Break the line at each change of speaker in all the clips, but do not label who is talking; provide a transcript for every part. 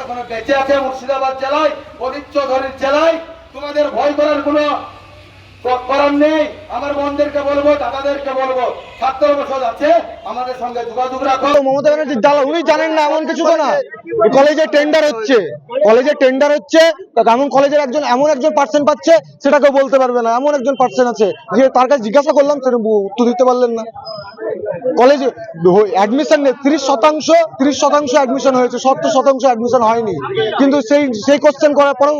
এখনো বেঁচে আছে মুর্শিদাবাদ জেলায়, প্রদীপ চৌধুরীর জেলায়। তোমাদের ভয় করার কোনো করার নেই। আমার বোনদেরকে বলবো, দাদাদেরকে বলবো, ছাত্র পরিষদ আছে, আমাদের সঙ্গে যোগাযোগ রাখো।
মমতা ব্যানার্জির জ্বালা উনি জানেন না এমন কিছু তো না। কলেজে টেন্ডার হচ্ছে, এমন কলেজের এমন একজন পার্সন পাচ্ছে সেটাকে বলতে পারবে না। এমন একজন পার্সন আছে যে তার কাছে জিজ্ঞাসা করলাম সেটা উত্তর দিতে পারলেন না। কলেজে অ্যাডমিশন নেই, 30% অ্যাডমিশন হয়েছে, 70% অ্যাডমিশন হয়নি। কিন্তু সেই কোশ্চেন করার পরেও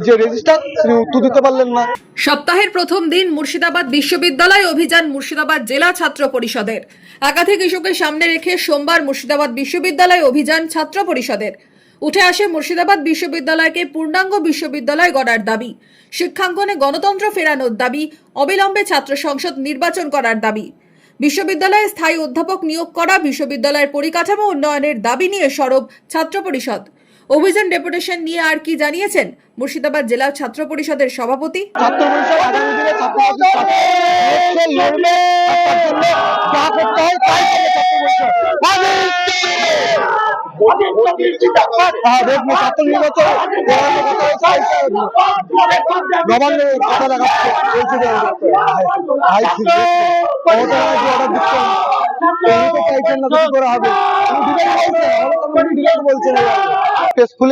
যে রেজিস্টার তিনি উত্তর দিতে পারলেন না।
সপ্তাহের প্রথম দিন মুর্শিদাবাদ বিশ্ববিদ্যালয় অভিযান মুর্শিদাবাদ জেলা ছাত্র পরিষদের। একাধিক ইস্যুকে সামনে রেখে সোমবার মুর্শিদাবাদ বিশ্ববিদ্যালয় অভিযান ছাত্র পরিষদের। উঠে আসে মুর্শিদাবাদ বিশ্ববিদ্যালয়কে পূর্ণাঙ্গ বিশ্ববিদ্যালয় গড়ার দাবি, শিক্ষাঙ্গনে গণতন্ত্র ফেরানোর দাবি, অবিলম্বে ছাত্র সংসদ নির্বাচন করার দাবি, বিশ্ববিদ্যালয়ে স্থায়ী অধ্যাপক নিয়োগ করা, বিশ্ববিদ্যালয়ের পরিকাঠামো উন্নয়নের দাবি নিয়ে সরব ছাত্র পরিষদ। অভিযান ডেপুটেশন নিয়ে আর কি জানিয়েছেন মুর্শিদাবাদ জেলা ছাত্র পরিষদের সভাপতি?
ছাত্র পরিষদ আগামী দিনে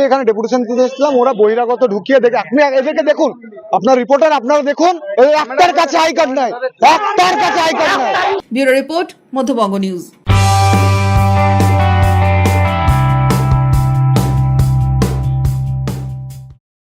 এখানে ডেপুটেশন দিতে এসেছিলাম, ওরা বহিরাগত ঢুকিয়ে দেখে আপনি এদেরকে দেখুন, আপনার রিপোর্টার আপনারা দেখুন, একটার কাছে আই কার্ড নাই, একটার কাছে আই কার্ড নাই।
Bureau report, Madhyabanga news.